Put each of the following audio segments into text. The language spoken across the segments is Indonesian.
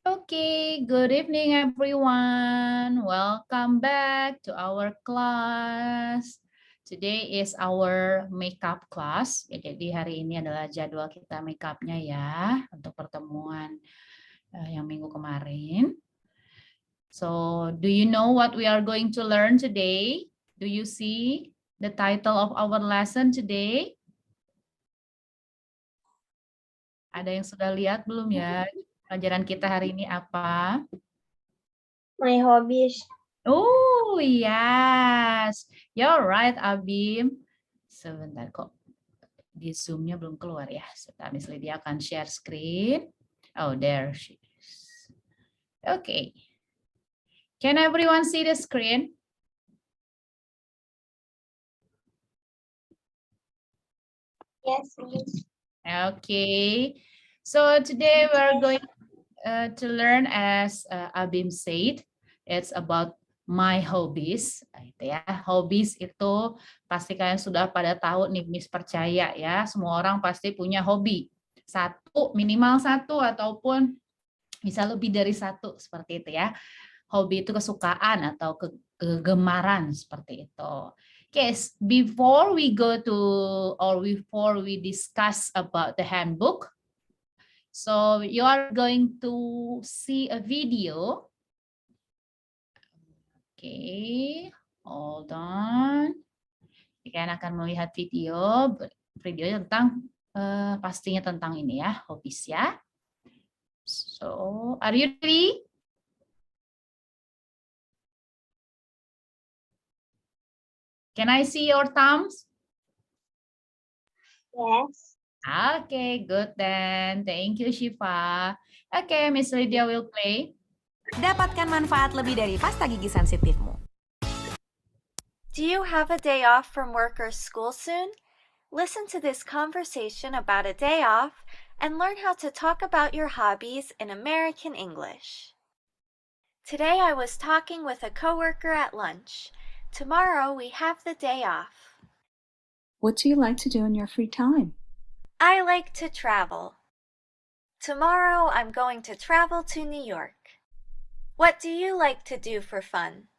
Okay, good evening everyone. Welcome back to our class. Today is our makeup class. Jadi hari ini adalah jadwal kita makeupnya ya untuk pertemuan yang minggu kemarin. So, do you know what we are going to learn today? Do you see the title of our lesson today? Ada yang sudah lihat belum ya? Pelajaran kita hari ini apa? My hobbies. Oh, yes. You're right, Abim. Sebentar kok. Di Zoom-nya belum keluar ya. Sebentar, Miss Lydia akan share screen. Oh, there she is. Okay. Can everyone see the screen? Yes, please. Okay. So today we're going to learn as Abim said, it's about my hobbies. Itu ya, hobbies itu pasti kalian sudah pada tahu nih, Miss percaya ya, semua orang pasti punya hobi. Satu, minimal satu ataupun bisa lebih dari satu seperti itu ya. Hobi itu kesukaan atau kegemaran seperti itu. Okay, before we go to or before we discuss about the handbook, so you are going to see a video. Okay, hold on. Kalian akan melihat video tentang pastinya tentang ini ya, hobbies ya. So, are you ready? Can I see your thumbs? Yes. Okay, good then. Thank you, Shiva. Okay, Miss Lydia will play. Dapatkan manfaat lebih dari pasta gigi sensitifmu. Do you have a day off from work or school soon? Listen to this conversation about a day off and learn how to talk about your hobbies in American English. Today I was talking with a coworker at lunch. Tomorrow we have the day off. What do you like to do in your free time? I like to travel. Tomorrow I'm going to travel to New York. What do you like to do for fun?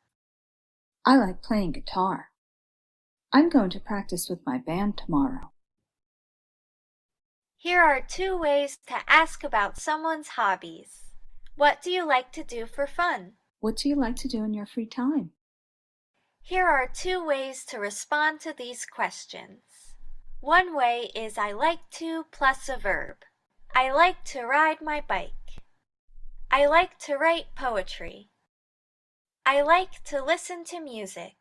I like playing guitar. I'm going to practice with my band tomorrow. Here are 2 ways to ask about someone's hobbies. What do you like to do for fun? What do you like to do in your free time? Here are 2 ways to respond to these questions. One way is I like to plus a verb. I like to ride my bike. I like to write poetry. I like to listen to music.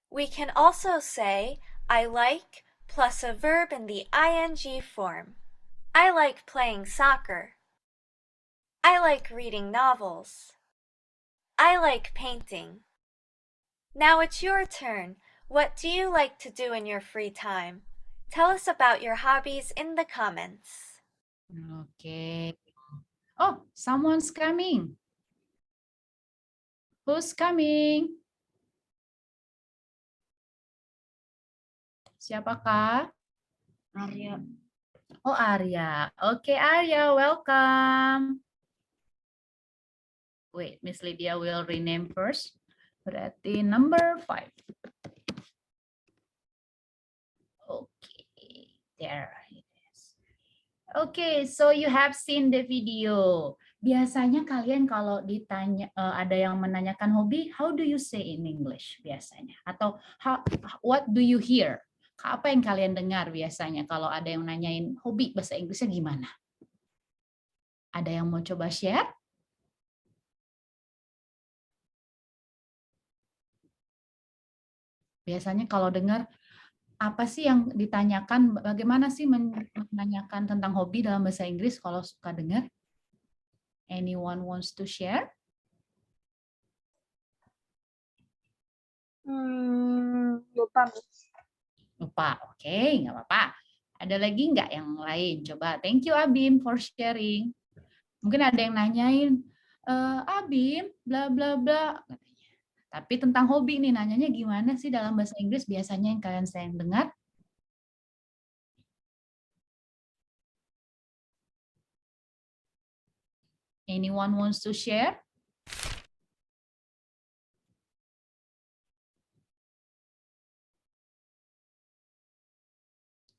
We can also say I like plus a verb in the ing form. I like playing soccer. I like reading novels. I like painting. Now it's your turn. What do you like to do in your free time? Tell us about your hobbies in the comments. Okay. Oh, someone's coming. Who's coming? Siapakah? Arya. Oh, Arya. Okay, Arya, welcome. Wait, Miss Lydia will rename first. Berarti number 5. Okay, there it is. Okay, so you have seen the video. Biasanya kalian kalau ditanya ada yang menanyakan hobi, how do you say in English biasanya? Atau what do you hear? Apa yang kalian dengar biasanya kalau ada yang nanyain hobi bahasa Inggrisnya gimana? Ada yang mau coba share? Biasanya kalau dengar apa sih yang ditanyakan, bagaimana sih menanyakan tentang hobi dalam bahasa Inggris kalau suka dengar? Anyone wants to share? Lupa. Lupa, oke, nggak apa-apa. Ada lagi nggak yang lain? Coba, thank you Abim for sharing. Mungkin ada yang nanyain, Abim, bla bla bla. Tapi tentang hobi nih, nanyanya gimana sih dalam bahasa Inggris biasanya yang kalian sering dengar? Anyone wants to share?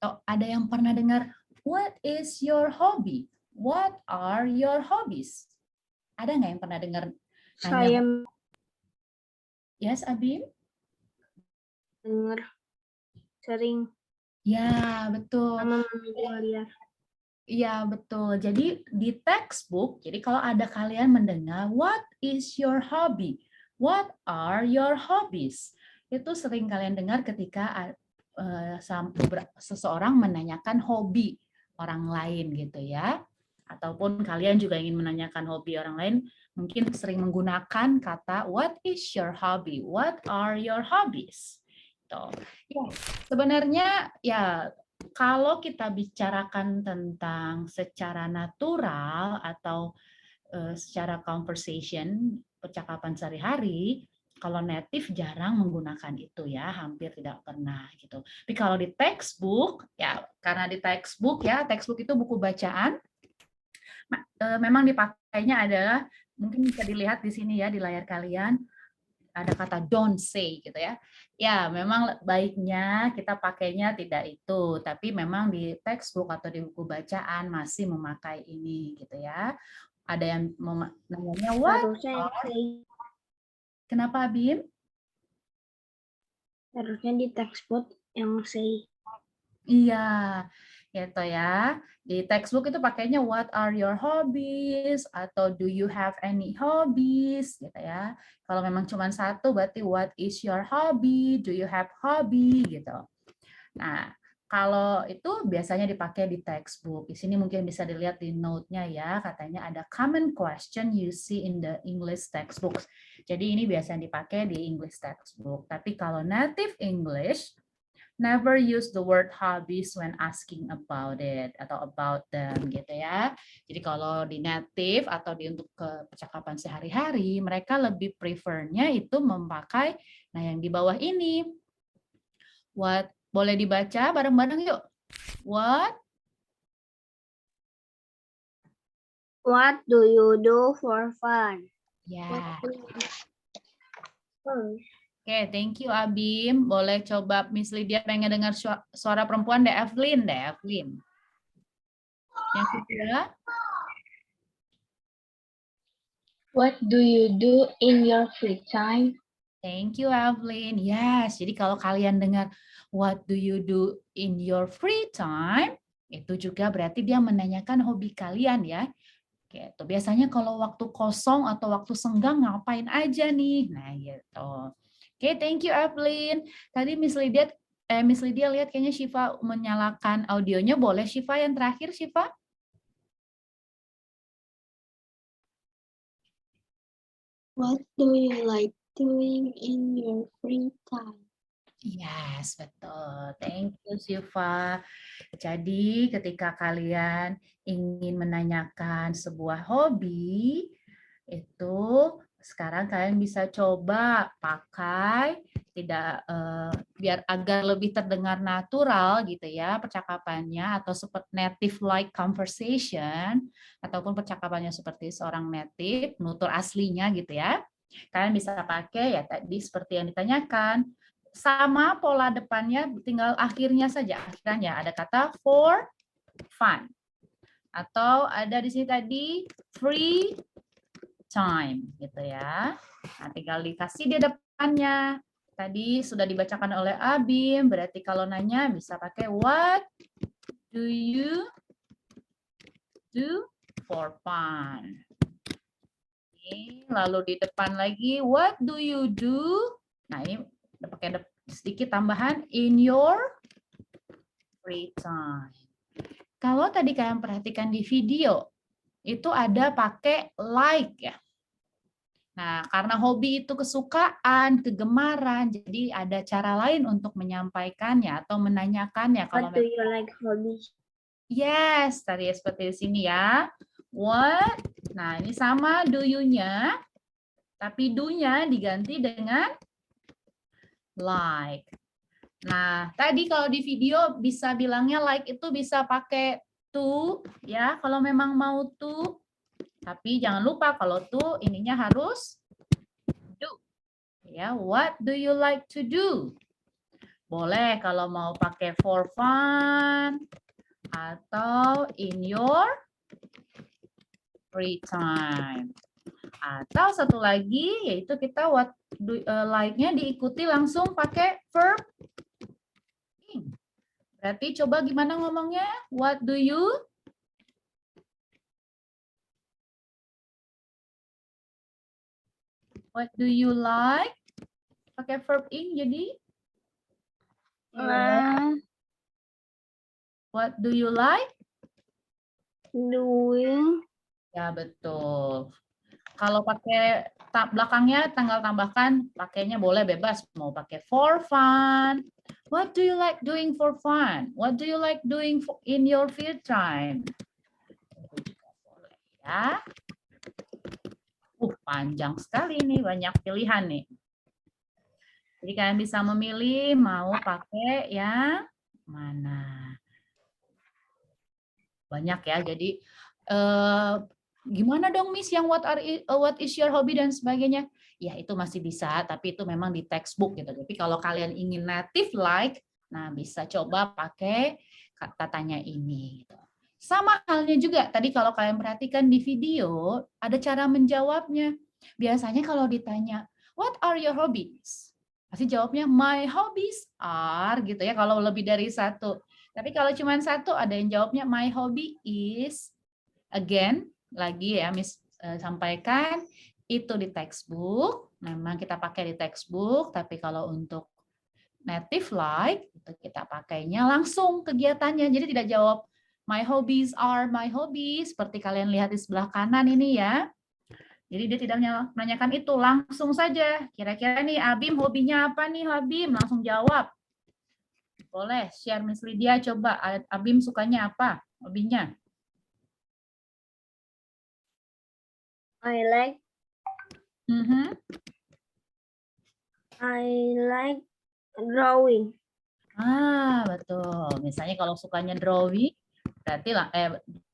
Oh, ada yang pernah dengar, what is your hobby? What are your hobbies? Ada nggak yang pernah dengar? Saya Yes, Abim? dengar sering Ya, betul. sama manusia liar. Iya, betul. Jadi di textbook, jadi kalau ada kalian mendengar, what is your hobby? What are your hobbies? Itu sering kalian dengar ketika seseorang menanyakan hobi orang lain gitu ya. Ataupun kalian juga ingin menanyakan hobi orang lain, mungkin sering menggunakan kata what is your hobby? What are your hobbies? Tuh. Ya, sebenarnya ya kalau kita bicarakan tentang secara natural atau secara conversation, percakapan sehari-hari, kalau native jarang menggunakan itu ya, hampir tidak pernah gitu. Tapi kalau di textbook, ya karena di textbook ya, textbook itu buku bacaan, memang dipakainya adalah, mungkin bisa dilihat di sini ya di layar kalian, ada kata don't say gitu ya. Ya, memang baiknya kita pakainya tidak itu, tapi memang di textbook atau di buku bacaan masih memakai ini gitu ya. Ada yang namanya what? Harusnya yang say. Kenapa, Bim? Harusnya di textbook yang say. Iya, gitu ya. Di textbook itu pakainya what are your hobbies atau do you have any hobbies gitu ya. Kalau memang cuma satu berarti what is your hobby, do you have hobby gitu. Nah, kalau itu biasanya dipakai di textbook. Di sini mungkin bisa dilihat di note-nya ya, katanya ada common question you see in the English textbooks. Jadi ini biasanya dipakai di English textbook. Tapi kalau native English, never use the word hobbies when asking about it atau about them gitu ya. Jadi kalau di native atau di untuk ke percakapan sehari-hari, mereka lebih prefernya itu memakai yang di bawah ini. What, boleh dibaca bareng-bareng yuk. What do you do for fun? ya. Oh. Oke, thank you Abim. Boleh coba Miss Lydia pengen dengar suara perempuan deh, Evelyn. Yang kedua, What do you do in your free time? thank you Evelyn. Yes, jadi kalau kalian dengar what do you do in your free time, itu juga berarti dia menanyakan hobi kalian ya. Gitu. Biasanya kalau waktu kosong atau waktu senggang ngapain aja nih? Nah, gitu. Oke, thank you Evelyn. Tadi Miss Lydia lihat kayaknya Shiva menyalakan audionya. Boleh Shiva yang terakhir, Shiva? What do you like doing in your free time? Yes, betul. Thank you, Shiva. Jadi, ketika kalian ingin menanyakan sebuah hobi, itu sekarang kalian bisa coba pakai biar agar lebih terdengar natural gitu ya percakapannya, atau seperti native like conversation, ataupun percakapannya seperti seorang native, nutur aslinya gitu ya. Kalian bisa pakai ya tadi seperti yang ditanyakan. Sama pola depannya, tinggal akhirnya saja. Akhirnya ada kata for fun. Atau ada di sini tadi free time gitu ya. Nah, tinggal dikasih di depannya. Tadi sudah dibacakan oleh Abim, berarti kalau nanya bisa pakai what do you do for fun. Oke, lalu di depan lagi what do you do? Nah, ini pakai sedikit tambahan in your free time. Kalau tadi kalian perhatikan di video, itu ada pakai like ya. Nah, karena hobi itu kesukaan, kegemaran, jadi ada cara lain untuk menyampaikannya atau menanyakannya. What do you like hobbies? Yes, tadi seperti di sini ya. What? Nah, ini sama do you-nya, tapi do-nya diganti dengan like. Nah, tadi kalau di video bisa bilangnya like itu bisa pakai to ya, kalau memang mau to. Tapi jangan lupa kalau tuh ininya harus do. Ya, what do you like to do? Boleh kalau mau pakai for fun atau in your free time. Atau satu lagi yaitu kita what do like-nya diikuti langsung pakai verb ing. Berarti coba gimana ngomongnya? What do you? What do you like? Pakai verb ing jadi what do you like? Doing. Ya, betul. Kalau pakai belakangnya tanggal tambahkan, pakainya boleh bebas. Mau pakai for fun. What do you like doing for fun? What do you like doing in your free time? Itu juga boleh ya. Panjang sekali nih, banyak pilihan nih. Jadi kalian bisa memilih mau pakai yang mana. Banyak ya, jadi gimana dong Miss yang what is your hobby dan sebagainya? Ya itu masih bisa, tapi itu memang di textbook gitu. Tapi kalau kalian ingin native like, nah bisa coba pakai katanya ini. Gitu. Sama halnya juga, tadi kalau kalian perhatikan di video, ada cara menjawabnya. Biasanya kalau ditanya, what are your hobbies? Pasti jawabnya, my hobbies are, gitu ya, kalau lebih dari satu. Tapi kalau cuma satu, ada yang jawabnya, my hobby is, again, lagi ya, Miss sampaikan, itu di textbook, memang kita pakai di textbook, tapi kalau untuk native like, itu kita pakainya langsung kegiatannya, jadi tidak jawab, my hobbies are my hobbies, seperti kalian lihat di sebelah kanan ini ya. Jadi dia tidak menanyakan itu, langsung saja. Kira-kira nih Abim hobinya apa nih Abim? Langsung jawab. Boleh share Miss Lydia, coba Abim sukanya apa hobinya? I like drawing. Betul. Misalnya kalau sukanya drawing, berarti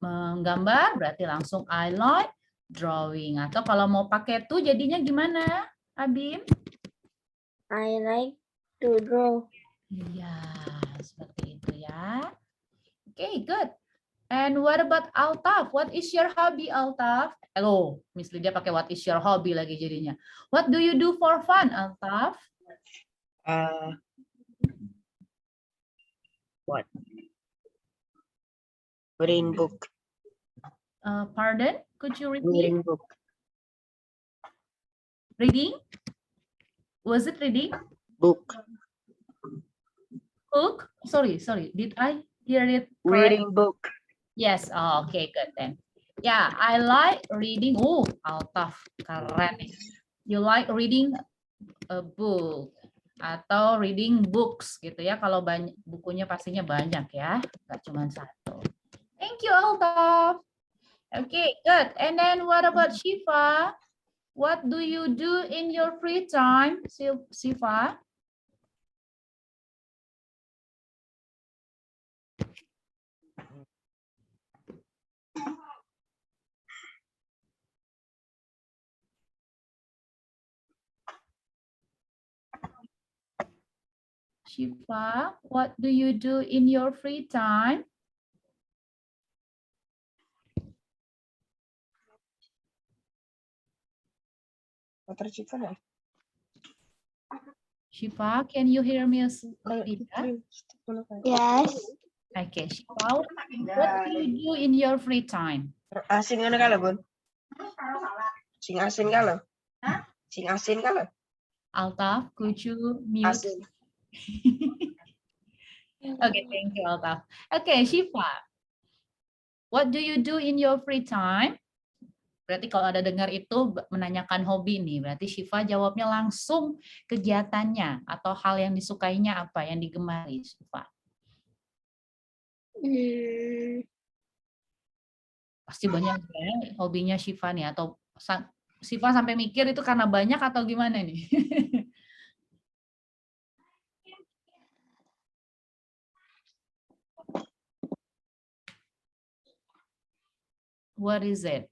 menggambar, berarti langsung I like drawing. Atau kalau mau pakai tuh jadinya gimana, Abim? I like to draw. Iya, seperti itu ya. Okay, good. And what about Altaf? What is your hobby, Altaf? Hello, Miss Lydia pakai what is your hobby lagi jadinya. What do you do for fun, Altaf? What? Reading book. Pardon? Could you repeat? Reading book. Reading? Was it reading? Book. Book? Sorry. Did I hear it correct? Reading book. Yes. Oh, okay, good then. Yeah, I like reading. Oh, Altaf, keren nih. You like reading a book atau reading books gitu ya. Kalau banyak bukunya pastinya banyak ya, nggak cuma satu. Thank you, Altaf. Okay, good. And then what about Shifa? What do you do in your free time, Shifa? Shifa, what do you do in your free time? Shifa, can you hear me? Yes. Okay, Shifa, what do you do in your free time? Asin kan kalau Bun? Sing asin kalau? Sing asin kalau? Altaf, could you mute? Asin. Okay, thank you, Altaf. Okay, Shifa, what do you do in your free time? Berarti kalau ada dengar itu menanyakan hobi nih, berarti Shifa jawabnya langsung kegiatannya atau hal yang disukainya apa, yang digemari Shifa. Pasti banyak ya hobinya Shifa nih, atau Shifa sampai mikir itu karena banyak atau gimana nih? What is it?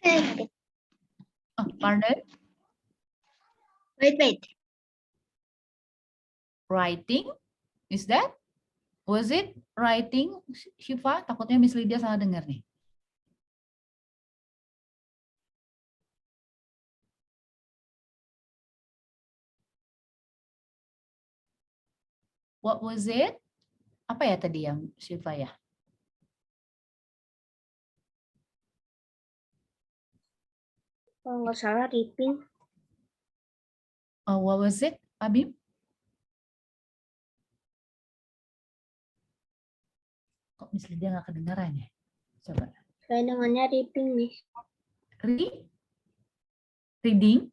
Oh, pardon? Wait. Writing? Is that? Was it writing, Shiva? Takutnya Miss Lydia salah dengar nih. What was it? Apa ya tadi yang Shiva ya? Kalau nggak salah reading. Oh, what was it, Abim? Kok Miss Lydia nggak kedengaran ya? Coba. Saya dengannya reading nih. Reading?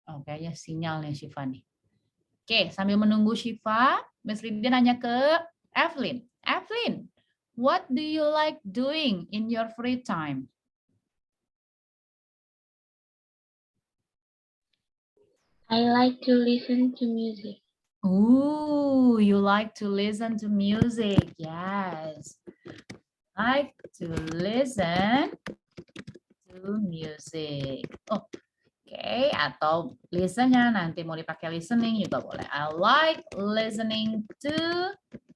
Oh, kayaknya sinyalnya Shiva nih. Oke, sambil menunggu Shiva, Miss Lydia nanya ke Evelyn. Evelyn, what do you like doing in your free time? I like to listen to music. Ooh, you like to listen to music. Yes. Like to listen to music. Oh, oke, atau listennya nanti mau dipakai listening juga boleh. I like listening to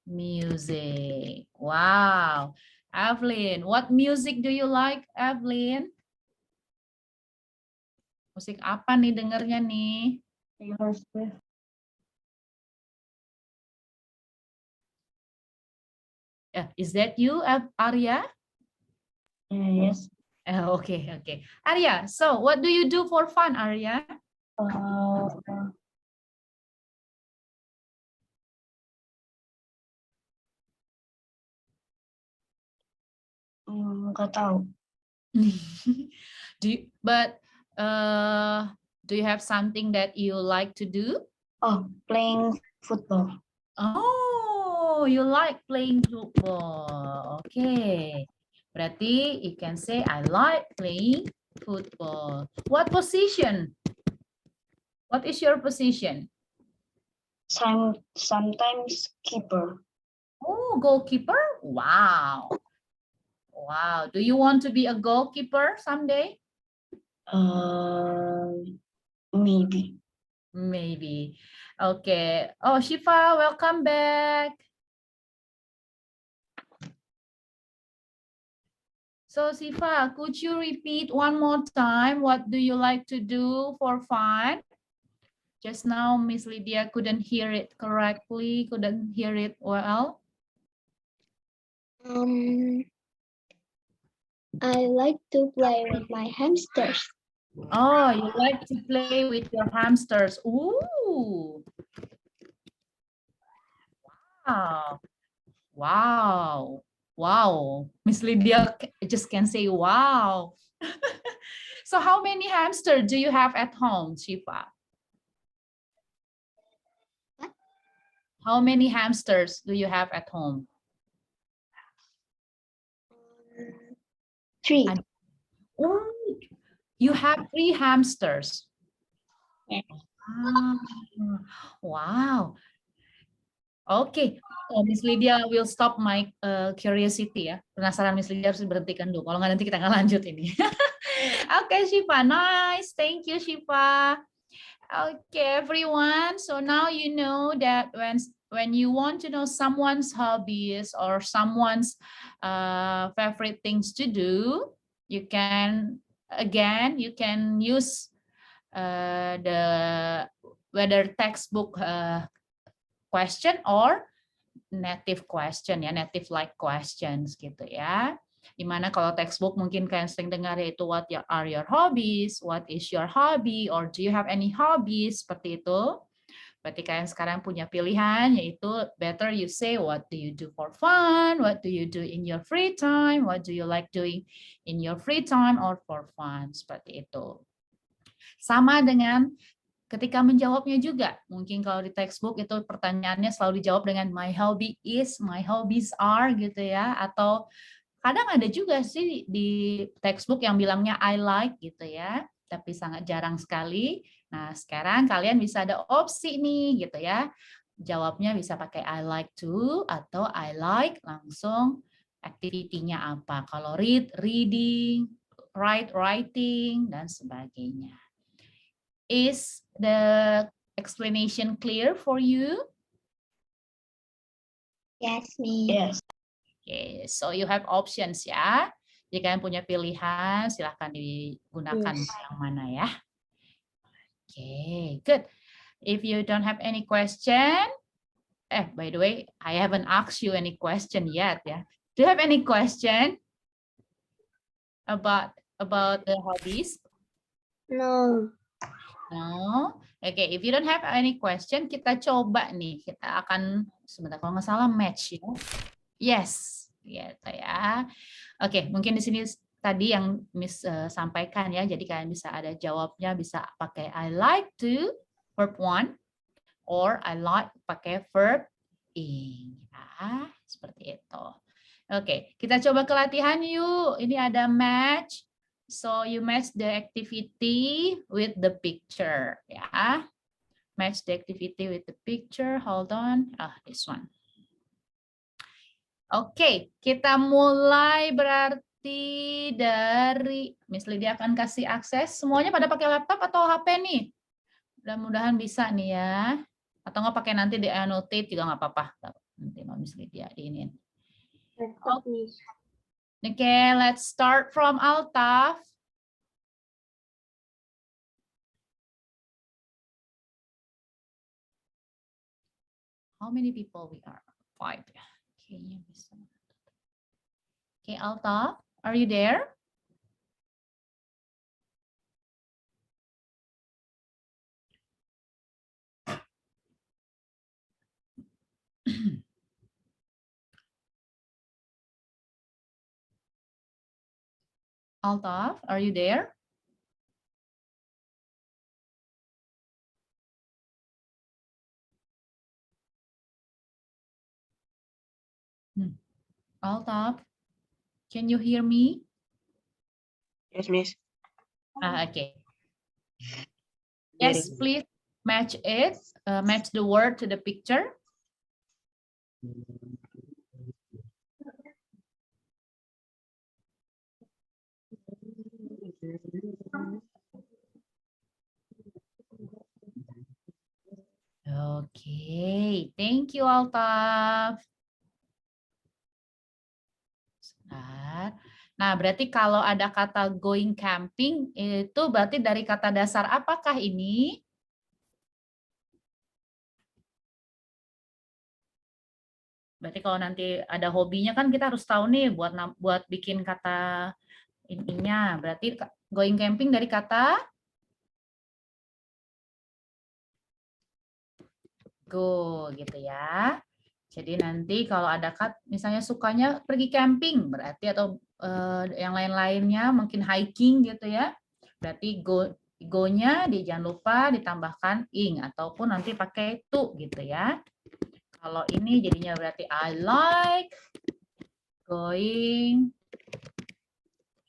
music. Wow. Evelyn, what music do you like, Evelyn? Musik apa nih dengernya nih? Taylor Swift. Is that you, Arya? Yes. Okay. Arya, so what do you do for fun, Arya? Nggak tahu. Do you have something that you like to do? Oh, playing football. Oh, you like playing football. Okay. Berarti you can say I like playing football. What position? What is your position? Sometimes keeper. Oh, goalkeeper? Wow. Wow. Do you want to be a goalkeeper someday? Maybe. Maybe. Okay. Oh, Shiva, welcome back. So, Shiva, could you repeat one more time? What do you like to do for fun? Just now, Miss Lydia couldn't hear it correctly, couldn't hear it well. I like to play with my hamsters. Oh, you like to play with your hamsters. Ooh. Wow. Wow. Wow. Miss Lydia just can say wow. So how many hamsters do you have at home, Shiva? What? How many hamsters do you have at home? 3. Oh, you have 3 hamsters. Yeah. Wow. Okay. Oh, Miss Lydia will stop my curiosity ya. Penasaran Miss Lydia harus diberhentikan dulu. Kalau nggak nanti kita nggak lanjut ini. Okay, Shiva. Nice. Thank you, Shiva. Okay, everyone. So now you know that when you want to know someone's hobbies or someone's favorite things to do, you can use whether textbook question or native question ya, native like questions gitu ya. Dimana kalau textbook mungkin kalian sering dengar yaitu what are your hobbies, what is your hobby, or do you have any hobbies, seperti itu. Berarti kalian sekarang punya pilihan yaitu better you say what do you do for fun, what do you do in your free time, what do you like doing in your free time or for fun, seperti itu. Sama dengan ketika menjawabnya juga, mungkin kalau di textbook itu pertanyaannya selalu dijawab dengan my hobby is, my hobbies are gitu ya, atau kadang ada juga sih di textbook yang bilangnya I like gitu ya, tapi sangat jarang sekali. Nah, sekarang kalian bisa ada opsi nih gitu ya. jawabnya bisa pakai I like to atau I like langsung activity-nya apa. Kalau read, reading, write, writing, dan sebagainya. Is the explanation clear for you? Yes, Miss. Yes. Okay, so you have options ya. Jadi kalian punya pilihan, silahkan digunakan yang mana ya. Okay, good. If you don't have any question, by the way, I haven't asked you any question yet ya. Do you have any question about the hobbies? No. No. Okay, if you don't have any question, kita coba nih. Kita akan sebentar kalau nggak salah match ya. Yes, gitu ya. Oke, mungkin di sini tadi yang Miss sampaikan ya. Jadi kalian bisa ada jawabnya bisa pakai I like to verb 1 or I like pakai verb ing. Ya, seperti itu. Oke, kita coba ke latihan yuk. Ini ada match. So you match the activity with the picture, ya. Match the activity with the picture. Hold on. This one. Oke, kita mulai berarti dari Miss Lydia akan kasih akses. Semuanya pada pakai laptop atau HP nih? Mudah-mudahan bisa nih ya. Atau nggak pakai nanti di annotate juga nggak apa-apa. Nanti mau Miss Lydia diinin. Okay, let's start from Altaf. How many people we are? 5. Kayaknya bisa. Okay, Altaf, are you there? Altaf, are you there? Altaf, can you hear me? Yes, Miss. Okay. Yes, please match it. Match the word to the picture. Okay, thank you, Altaf. Nah, berarti kalau ada kata going camping, itu berarti dari kata dasar apakah ini? Berarti kalau nanti ada hobinya kan kita harus tahu nih buat bikin kata ininya. Berarti going camping dari kata go gitu ya. Jadi nanti kalau ada misalnya sukanya pergi camping berarti atau yang lain-lainnya mungkin hiking gitu ya. Berarti go-nya jangan lupa ditambahkan ing ataupun nanti pakai to gitu ya. Kalau ini jadinya berarti I like going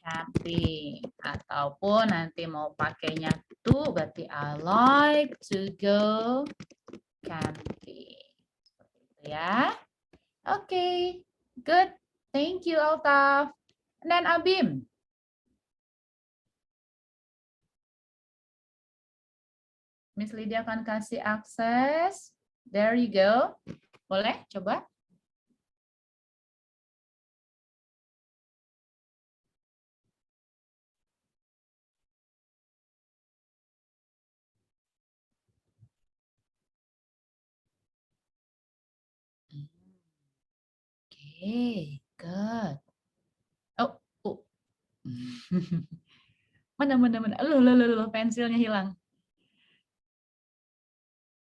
camping ataupun nanti mau pakainya to berarti I like to go camping. Seperti itu ya. Oke, good. Thank you, Altaf. And then Abim. Miss Lydia akan kasih akses. There you go. Boleh coba? Okay, good. Oh. Mana. Loh, pensilnya hilang.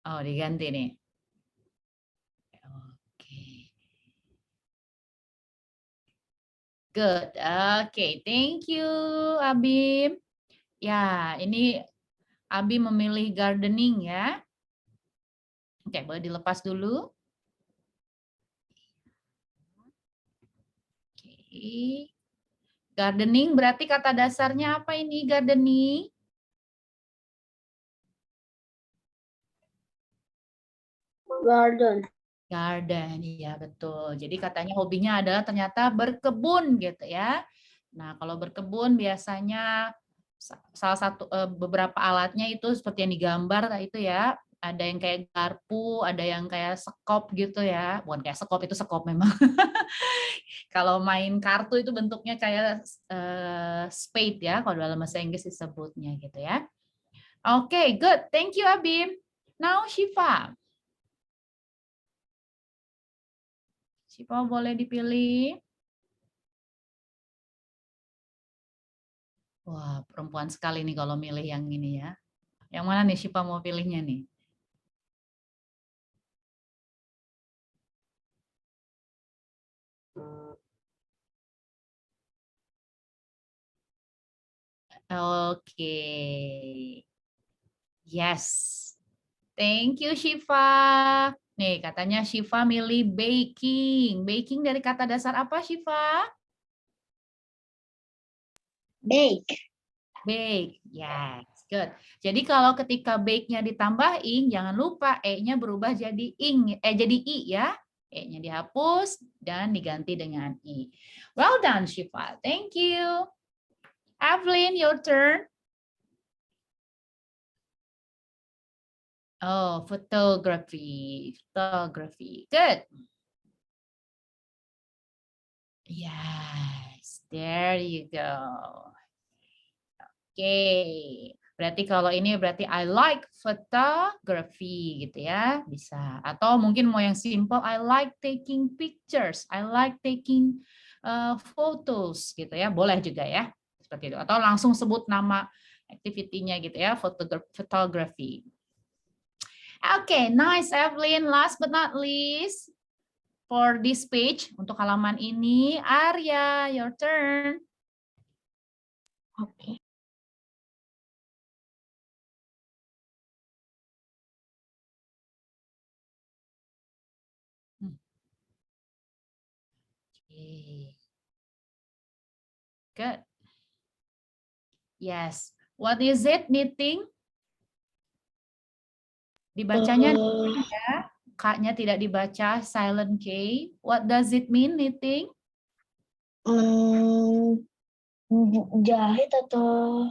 Oh, diganti nih. Oke. Good. Oke, thank you, Abim. Ya, ini Abim memilih gardening ya. Oke, boleh dilepas dulu. Oke. Gardening berarti kata dasarnya apa ini gardening? Garden. Garden, iya betul. Jadi katanya hobinya adalah ternyata berkebun gitu ya. Nah, kalau berkebun biasanya salah satu beberapa alatnya itu seperti yang digambar itu ya. Ada yang kayak garpu, ada yang kayak sekop gitu ya. Bukan kayak sekop, itu sekop memang. Kalau main kartu itu bentuknya kayak spade ya, kalau dalam bahasa Inggris disebutnya gitu ya. Oke, good. Thank you Abim. Now Shifa. Shifa boleh dipilih. Wah, perempuan sekali nih kalau milih yang ini ya. Yang mana nih Shifa mau pilihnya nih? Oke. Yes. Thank you Shifa. Nih, katanya Shifa milih baking. Baking dari kata dasar apa Shifa? Bake. Bake. Yes, good. Jadi kalau ketika bake-nya ditambah ing, jangan lupa e-nya berubah jadi jadi i ya. E-nya dihapus dan diganti dengan i. Well done Shifa. Thank you. Evelyn, your turn. Oh, photography. Photography. Good. Yes, there you go. Oke, berarti kalau ini berarti I like photography gitu ya, bisa. Atau mungkin mau yang simple, I like taking pictures, I like taking photos gitu ya, boleh juga ya, seperti itu. Atau langsung sebut nama activity-nya gitu ya, photography. Oke, nice Evelyn. Last but not least, for this page, untuk halaman ini, Arya, your turn. Okay. Okay. Good. Yes. What is it, knitting? Dibacanya ya. K-nya tidak dibaca, silent K. What does it mean, knitting? Jahit atau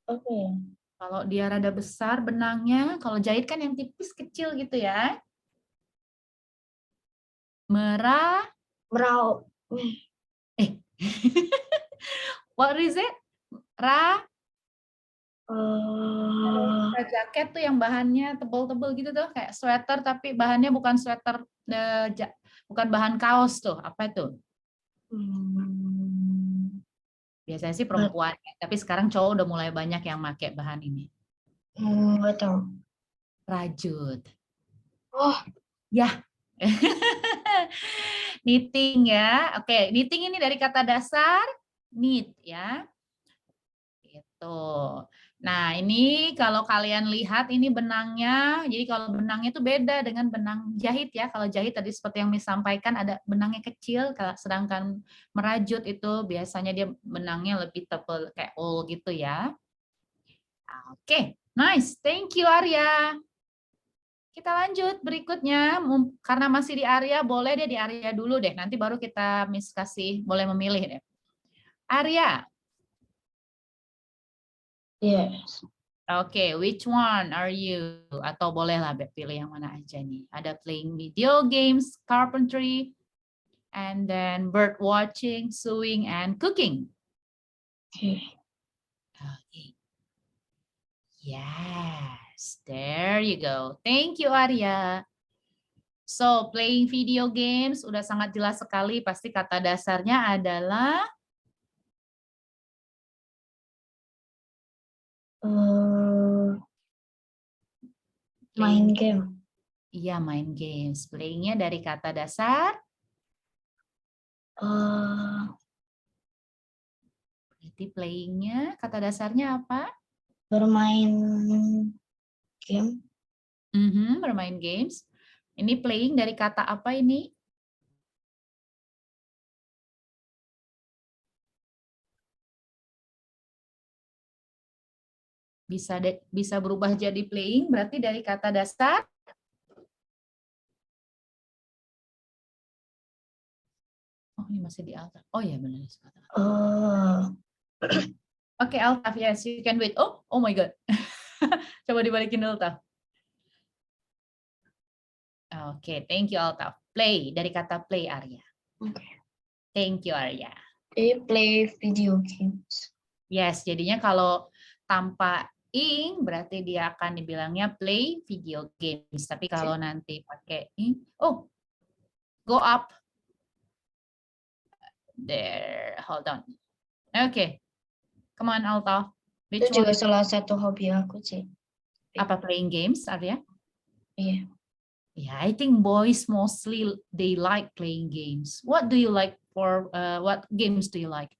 apa ya? Kalau dia rada besar benangnya, kalau jahit kan yang tipis kecil gitu ya. Merah. Merau. What is it? Jaket tuh yang bahannya tebel-tebel gitu tuh, kayak sweater tapi bahannya bukan sweater, bukan bahan kaos tuh. Apa itu? Biasanya sih perempuan, tapi sekarang cowok udah mulai banyak yang pakai bahan ini. Nggak tahu. Rajut. Oh. Ya. Knitting ya. Oke, knitting ini dari kata dasar knit ya. Gitu. Nah, ini kalau kalian lihat ini benangnya. Jadi kalau benangnya itu beda dengan benang jahit ya. Kalau jahit tadi seperti yang disampaikan ada benangnya kecil, sedangkan merajut itu biasanya dia benangnya lebih tebal kayak wool gitu ya. Oke, nice. Thank you Arya. Kita lanjut berikutnya, karena masih di Arya, boleh deh di Arya dulu deh. Nanti baru kita kasih, boleh memilih deh. Arya. Yes. Oke, which one are you? Atau bolehlah pilih yang mana aja nih. Ada playing video games, carpentry, and then bird watching, sewing, and cooking. Okay. Okay. Yes, there you go. Thank you, Arya. So, playing video games udah sangat jelas sekali. Pasti kata dasarnya adalah Main game. Iya, main games. Playing-nya dari kata dasar. Berarti playing-nya kata dasarnya apa? Bermain game. Bermain games. Ini playing dari kata apa ini? Bisa berubah jadi playing, berarti dari kata dasar Oh, ini masih di Altaf. Oh ya benar. Oke, Altaf, yes, you can wait. Oh my God. Coba dibalikin dulu, Taf. Oke, thank you, Altaf. Play, dari kata play, Arya. Okay. Thank you, Arya. They play video games. Yes, jadinya kalau tanpa ing, berarti dia akan dibilangnya play video games. Tapi kalau nanti pakai ing, oh, go up. There, hold on. Okay, come on, Altaf. Which Itu juga one? salah satu hobi aku sih. Apa playing games, Arya? Iya. Yeah, I think boys mostly they like playing games. What do you like for? What games do you like?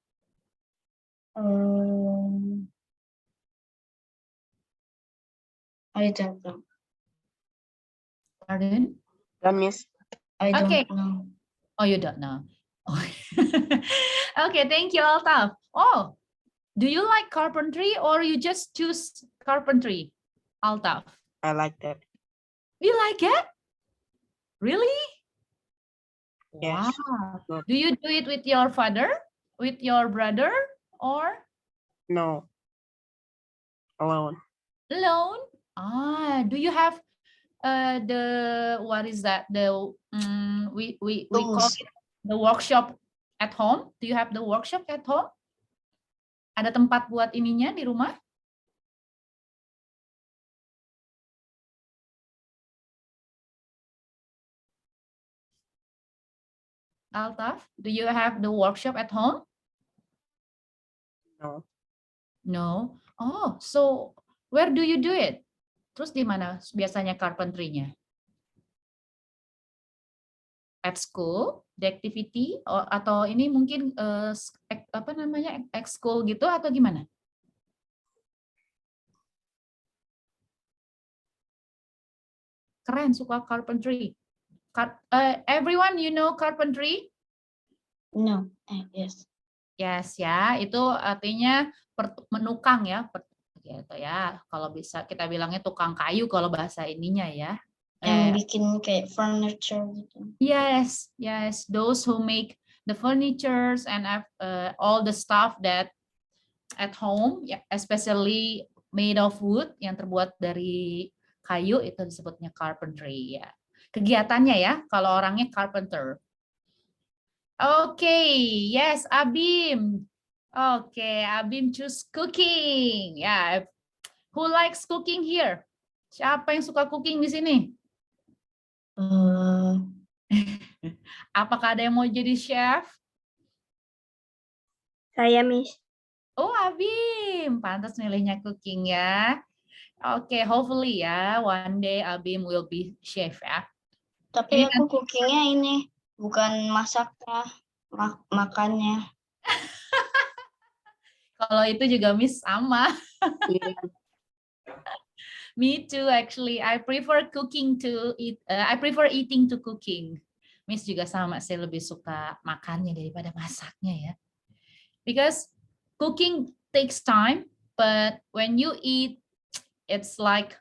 I don't know. Pardon? Dan Miss. I don't Okay. know. Oh, you don't know. Oh. Okay, thank you, Altaf. Oh, do you like carpentry or you just choose carpentry, Altaf? I like that. You like it? Really? Yes. Wow. Good. Do you do it with your father, with your brother, or No. Alone. alone? Do you have what is that? We call Tools. it the workshop at home. Do you have the workshop at home? Ada tempat buat ininya di rumah? Altaf, do you have the workshop at home? No. No. Oh, so where do you do it? Terus di mana biasanya carpentry-nya? At school, the activity, atau ini mungkin apa namanya ex-school gitu atau gimana? Keren, suka carpentry. Everyone you know carpentry? No. Yes. Yes ya, itu artinya menukang ya, gitu ya. Kalau bisa kita bilangnya tukang kayu kalau bahasa ininya ya. Yang bikin kayak furniture gitu. Yes, yes, those who make the furnitures and all the stuff that at home, especially made of wood, yang terbuat dari kayu, itu disebutnya carpentry ya. Kegiatannya ya, kalau orangnya carpenter. Okay, yes, Abim. Okay, Abim choose cooking. Yeah, who likes cooking here? Siapa yang suka cooking di sini? Apakah ada yang mau jadi chef? Saya, Miss. Oh, Abim, pantas milihnya cooking ya. Okay, hopefully ya, one day Abim will be chef ya. Tapi aku cookingnya ini, bukan masaknya, makannya. Kalau itu juga Miss sama. Yeah. Me too, actually. I prefer cooking to eat. I prefer eating to cooking. Miss juga sama, saya lebih suka makannya daripada masaknya ya. Because cooking takes time, but when you eat, it's like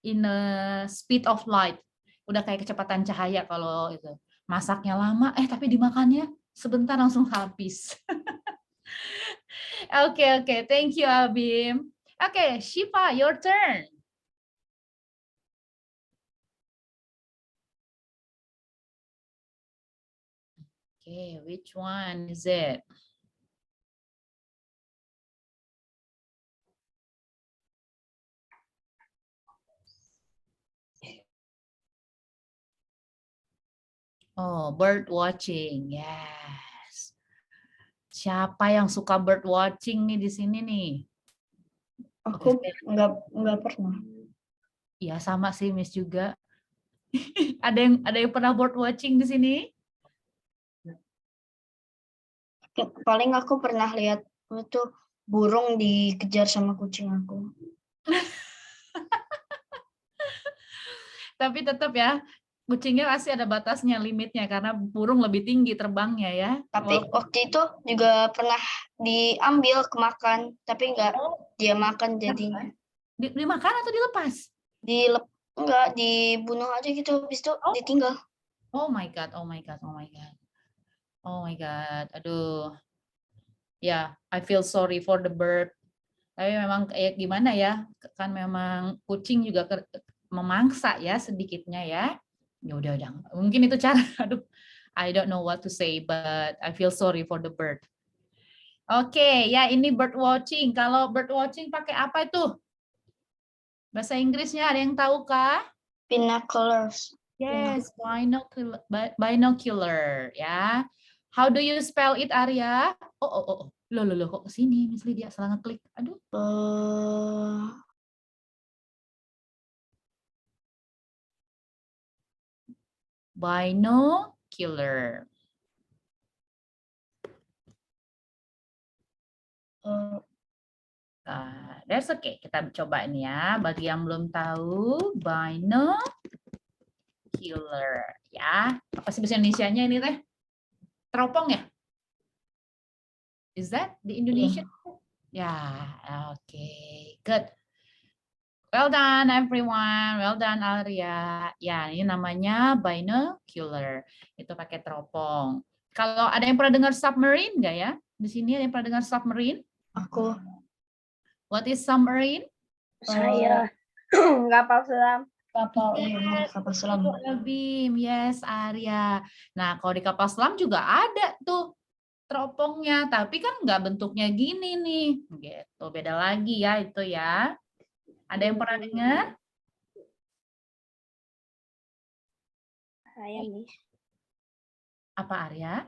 in a speed of light. Udah kayak kecepatan cahaya kalau itu. Masaknya lama, tapi dimakannya sebentar langsung habis. Okay, thank you, Abim. Okay, Shifa, your turn. Okay, which one is it? Oh, bird watching. Yes. Siapa yang suka bird watching nih di sini nih? Aku nggak pernah. Iya, sama sih Miss juga. Ada yang pernah bird watching di sini? Paling aku pernah lihat itu burung dikejar sama kucing aku. Tapi tetap ya, kucingnya pasti ada batasnya, limitnya, karena burung lebih tinggi terbangnya ya. Tapi waktu itu juga pernah diambil kemakan, tapi nggak dia makan jadinya. Dimakan atau dilepas? Enggak, dibunuh aja gitu, habis itu ditinggal. Oh my god. Oh my God, aduh. Ya, I feel sorry for the bird. Tapi memang kayak gimana ya, kan memang kucing juga memangsa ya sedikitnya ya. Ya udah. Mungkin itu cara, aduh, I don't know what to say, but I feel sorry for the bird. Oke, ya ini bird watching. Kalau bird watching pakai apa itu? Bahasa Inggrisnya ada yang tahu kah? Binoculars. Yes, binocular ya. How do you spell it, Arya? Oh. Loh, kok kesini? Miss Lydia salah ngeklik. Aduh. Binocular. That's okay. Kita coba ini ya. Bagi yang belum tahu, binocular ya. Apa sih bahasa Indonesianya ini teh? Teropong ya? Is that the Indonesian? Yeah, okay, good. Well done everyone. Well done Arya. Ya, ini namanya binocular. Itu pakai teropong. Kalau ada yang pernah dengar submarine nggak ya? Di sini ada yang pernah dengar submarine? Aku. What is submarine? Saya kapal selam. Kapal selam. Bim, yes Arya. Nah, kalau di kapal selam juga ada tuh teropongnya, tapi kan nggak bentuknya gini nih. Gitu, beda lagi ya itu ya. Ada yang pernah dengar? Saya nih. Apa Arya?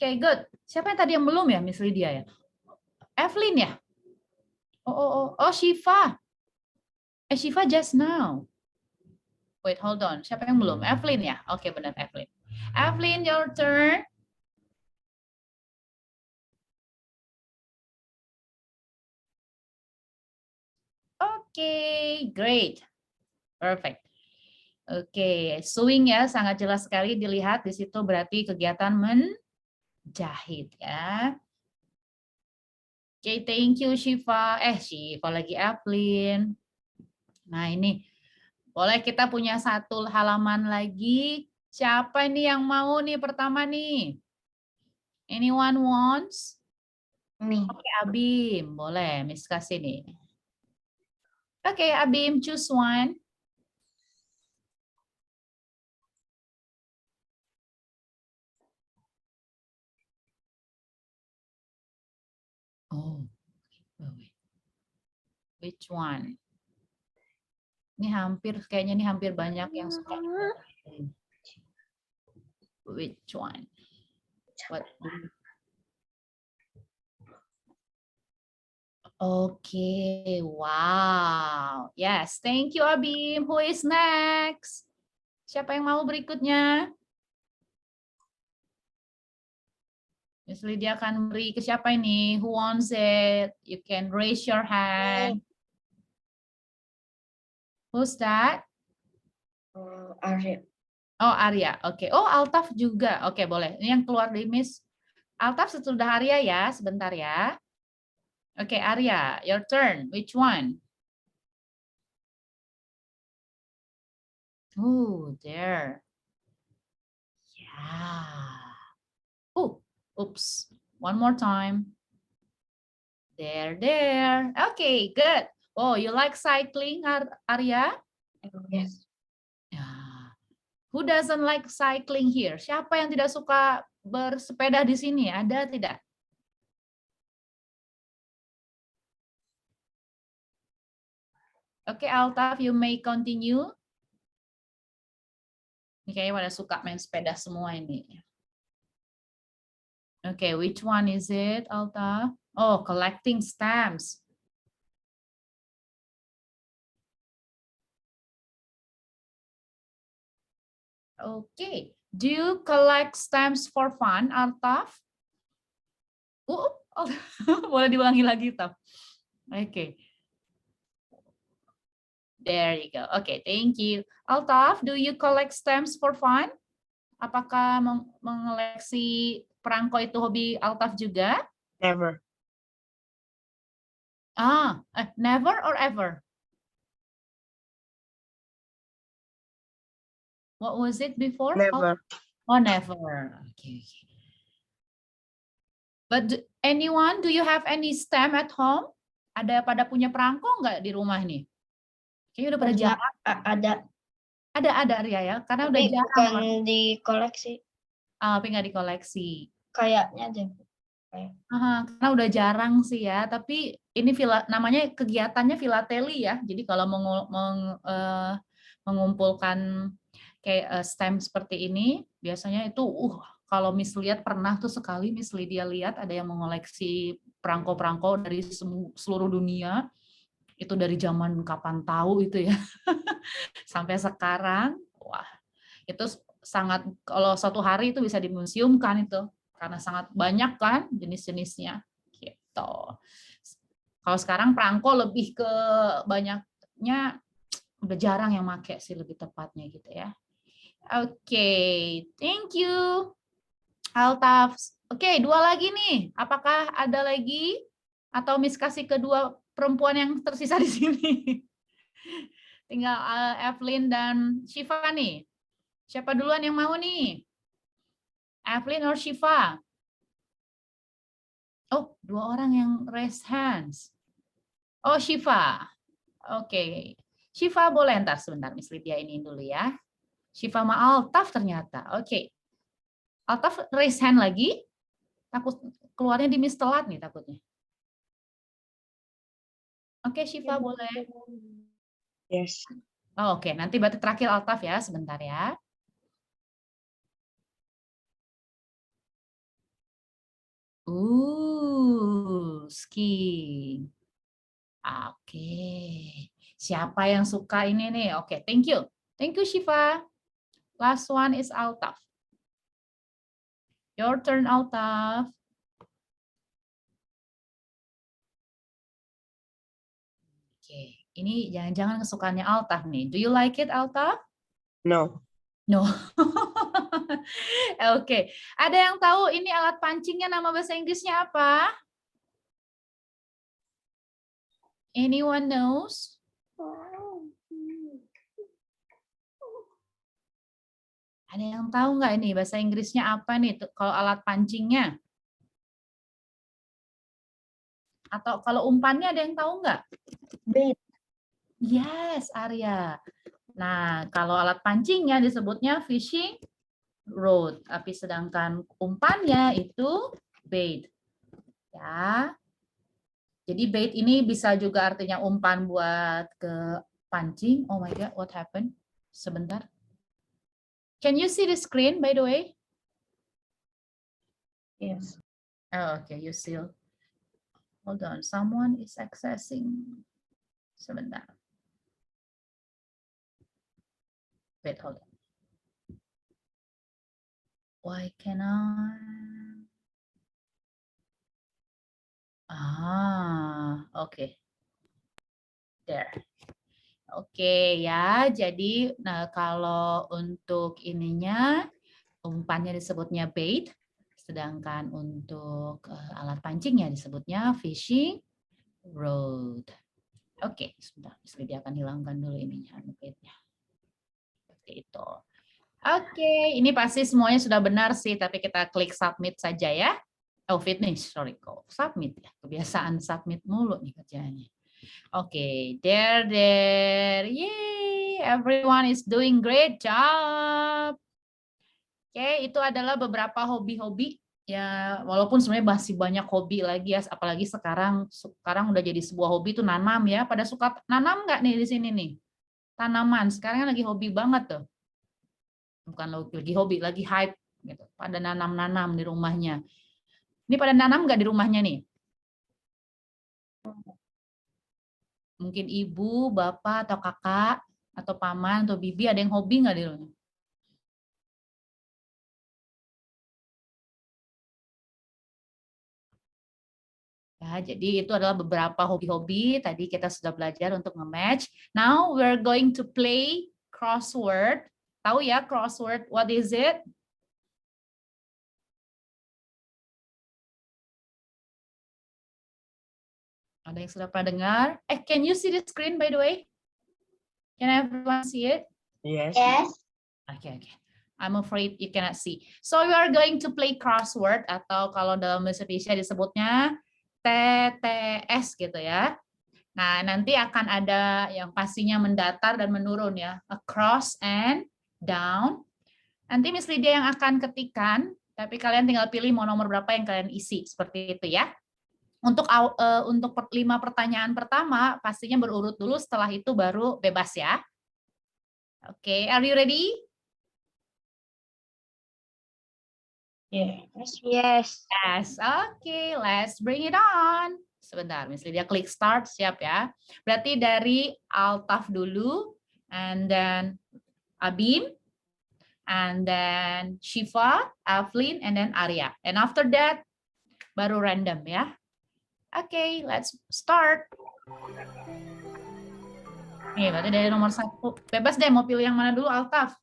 Oke, good. Siapa yang tadi yang belum ya, Miss Lydia ya? Evelyn ya? Oh, Shiva. Shiva just now. Wait, hold on. Siapa yang belum? Evelyn ya? Oke, benar Evelyn. Evelyn, your turn. Oke, great. Perfect. Oke, sewing ya, sangat jelas sekali dilihat di situ berarti kegiatan menjahit ya. Oke, thank you Shiva. Shiva lagi Evelyn. Nah, ini boleh kita punya satu halaman lagi. Siapa ini yang mau nih pertama nih? Anyone wants? Nih. Oke, Abim. Boleh, Miss kasih nih. Oke, Abim, choose one. Oh, wait. Which one? Ini kayaknya ini hampir banyak yang suka. Which one? What? Okay, wow. Yes, thank you Abim. Who is next? Siapa yang mau berikutnya? Miss Lydia akan beri ke siapa ini? Who wants it? You can raise your hand. Who's that? Arya. Oh, Arya. Oke. Oh, Altaf juga. Oke, boleh. Ini yang keluar dari Miss. Altaf sesudah Arya ya. Sebentar ya. Oke, Arya. Your turn. Which one? Oh, there. Yeah. Oh, oops. One more time. There. Okay, good. Oh, you like cycling, Arya? Yes. Yeah. Who doesn't like cycling here? Siapa yang tidak suka bersepeda di sini? Ada tidak? Oke, Altaf, you may continue. Ini kayaknya pada suka main sepeda semua ini. Oke, which one is it, Altaf? Oh, collecting stamps. Okay. Do you collect stamps for fun, Altaf? Boleh diulangi lagi, Taf. Okay. There you go. Okay, thank you. Altaf, do you collect stamps for fun? Apakah mengoleksi perangko itu hobi Altaf juga? Never. Never or ever? What was it before? Never. Oh, never. Okay. But anyone, do you have any stamp at home? Ada pada punya perangko nggak di rumah nih? Kayaknya udah pada jarang. Ada Arya ya, karena udah Tapi jarang. bukan di koleksi. Tapi nggak dikoleksi. Kayaknya deh. Karena udah jarang sih ya, tapi ini namanya kegiatannya filateli ya. Jadi kalau mengumpulkan kayak stamp seperti ini, biasanya itu kalau Miss lihat pernah tuh sekali Miss Lydia lihat ada yang mengoleksi perangko-perangko dari seluruh dunia. Itu dari zaman kapan tahu itu ya. Sampai sekarang, wah, itu sangat, kalau suatu hari itu bisa dimuseumkan itu. Karena sangat banyak kan jenis-jenisnya gitu. Kalau sekarang perangko lebih ke banyaknya udah jarang yang pakai sih lebih tepatnya gitu ya. Oke, thank you Altaf. Oke, 2 lagi nih. Apakah ada lagi atau Miss kasih kedua perempuan yang tersisa di sini? Tinggal Evelyn dan Shiva nih. Siapa duluan yang mau nih? Evelyn or Shiva? Oh, 2 orang yang raise hands. Oh, Shiva. Oke. Shiva boleh ntar sebentar, Miss Lydia ini dulu ya. Shiva sama Altaf ternyata. Oke. Altaf raise hand lagi. Takut keluarnya di Miss telat nih takutnya. Oke, Shiva boleh. Yes. Oh, oke. Nanti berarti terakhir Altaf ya, sebentar ya. Skiing. Oke. Siapa yang suka ini nih? Oke, thank you. Thank you, Shiva. Last one is Altaf. Your turn, Altaf. Oke, ini jangan-jangan kesukaannya Altaf nih. Do you like it, Altaf? No. No. Oke. Ada yang tahu ini alat pancingnya nama bahasa Inggrisnya apa? Anyone knows? Ada yang tahu nggak ini bahasa Inggrisnya apa nih kalau alat pancingnya? Atau kalau umpannya ada yang tahu nggak? Bait. Yes, Arya. Nah, kalau alat pancingnya disebutnya fishing rod, tapi sedangkan umpannya itu bait. Ya. Jadi bait ini bisa juga artinya umpan buat ke pancing. Oh my God, what happened? Sebentar. Can you see the screen, by the way? Yes. Oh, okay, you see. Hold on, someone is accessing. Sebentar. Wait, hold on. Why can okay. There. Oke ya, jadi kalau untuk ininya umpannya disebutnya bait, sedangkan untuk alat pancingnya disebutnya fishing rod. Oke, sudah, dia akan hilangkan dulu ininya, baitnya. Seperti itu. Oke, ini pasti semuanya sudah benar sih, tapi kita klik submit saja ya. Oh, finish, sorry kok submit ya, kebiasaan submit mulu nih kerjaannya. Oke, there. Yay, everyone is doing great job. Oke, itu adalah beberapa hobi-hobi ya, walaupun sebenarnya masih banyak hobi lagi ya, apalagi sekarang udah jadi sebuah hobi itu nanam ya. Pada suka nanam nggak nih di sini nih? Tanaman, sekarang lagi hobi banget tuh. Bukan lagi hobi, lagi hype gitu. Pada nanam-nanam di rumahnya. Ini pada nanam nggak di rumahnya nih? Mungkin ibu, bapak, atau kakak, atau paman, atau bibi, ada yang hobi nggak di rumah? Ya, jadi itu adalah beberapa hobi-hobi. Tadi kita sudah belajar untuk nge-match. Now we're going to play crossword. Tahu ya crossword, what is it? Ada yang sudah pernah dengar? Can you see the screen by the way? Can everyone see it? Yes. Okay. I'm afraid you cannot see. So we are going to play crossword atau kalau dalam bahasa Indonesia disebutnya TTS gitu ya. Nah, nanti akan ada yang pastinya mendatar dan menurun ya. Across and down. Nanti Miss Lydia yang akan ketikan, tapi kalian tinggal pilih mau nomor berapa yang kalian isi. Seperti itu ya. Untuk 5 pertanyaan pertama, pastinya berurut dulu, setelah itu baru bebas ya. Oke, are you ready? Yes. Yes, okay, let's bring it on. Sebentar, Miss Lydia klik start, siap ya. Berarti dari Altaf dulu, and then Abim, and then Shiva, Avelin, and then Arya. And after that, baru random ya. Okay, let's start. Nih, berarti dari nomor 1. Bebas deh, mau pilih yang mana dulu, Altaf?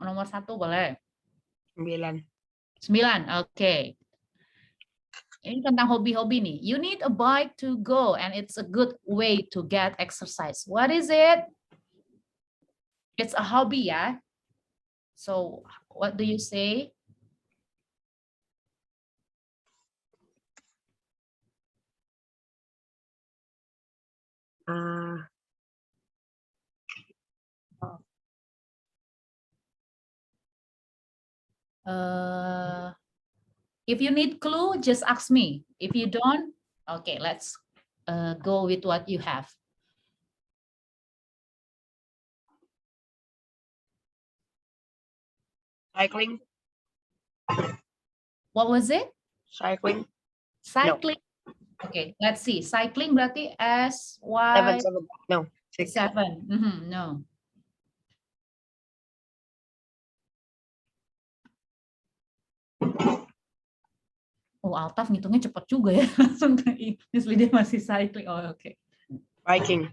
Nomor 1 boleh. 9. 9, oke. Ini tentang hobi-hobi nih. You need a bike to go and it's a good way to get exercise. What is it? It's a hobby ya. So, what do you say? If you need clue, just ask me. If you don't, okay, let's go with what you have. Cycling. What was it? Cycling. Cycling. Okay, let's see. Cycling berarti S-Y. 7. No. 6. 7. No. Oh, Altaf ngitungnya cepat juga ya. Langsung ke Miss Lydia masih cycling. Oh, oke. Biking.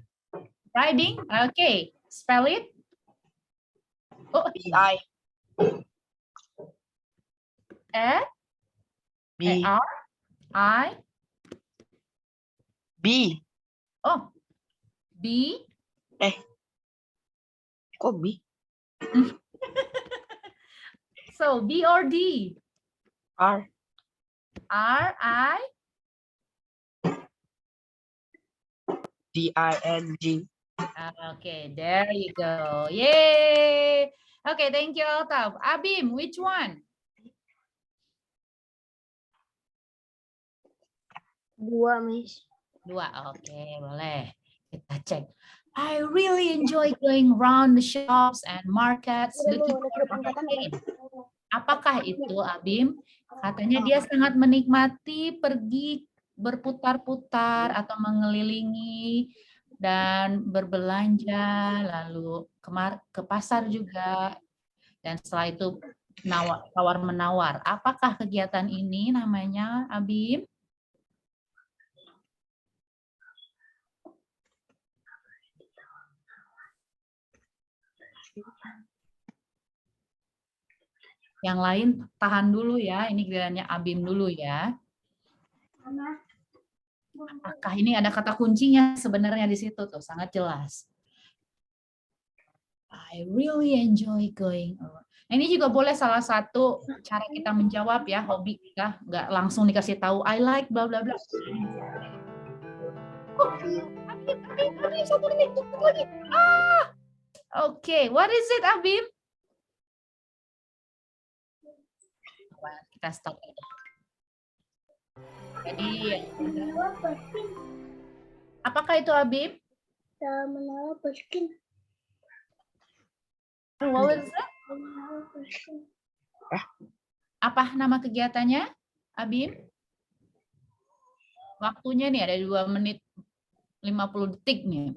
Riding. Okay. Spell it. Oh, B-I. R-I. B. Oh, B. Kok B? So, B or D? R. R-I. D-I-N-G. Okay, there you go. Yay! Okay, thank you, Altaf. Abim, which one? 2, Miss. 2, oke, boleh. Kita cek. I really enjoy going around the shops and markets looking for bargain. Apakah itu, Abim? Katanya dia sangat menikmati pergi berputar-putar atau mengelilingi dan berbelanja, lalu ke pasar juga. Dan setelah itu tawar-menawar. Apakah kegiatan ini namanya, Abim? Yang lain tahan dulu ya, ini gilirannya Abim dulu ya. Apakah ini ada kata kuncinya sebenarnya di situ tuh, sangat jelas. I really enjoy going around. Nah, ini juga boleh salah satu cara kita menjawab ya, hobi kita, nggak langsung dikasih tahu I like bla bla bla. Abim, satu menit lagi. Okay, what is it, Abim? Kita stop aja. Jadi, apakah itu, Abim? Menara Perskin. What was that? Apa nama kegiatannya, Abim? Waktunya nih ada 2 menit 50 detik nih.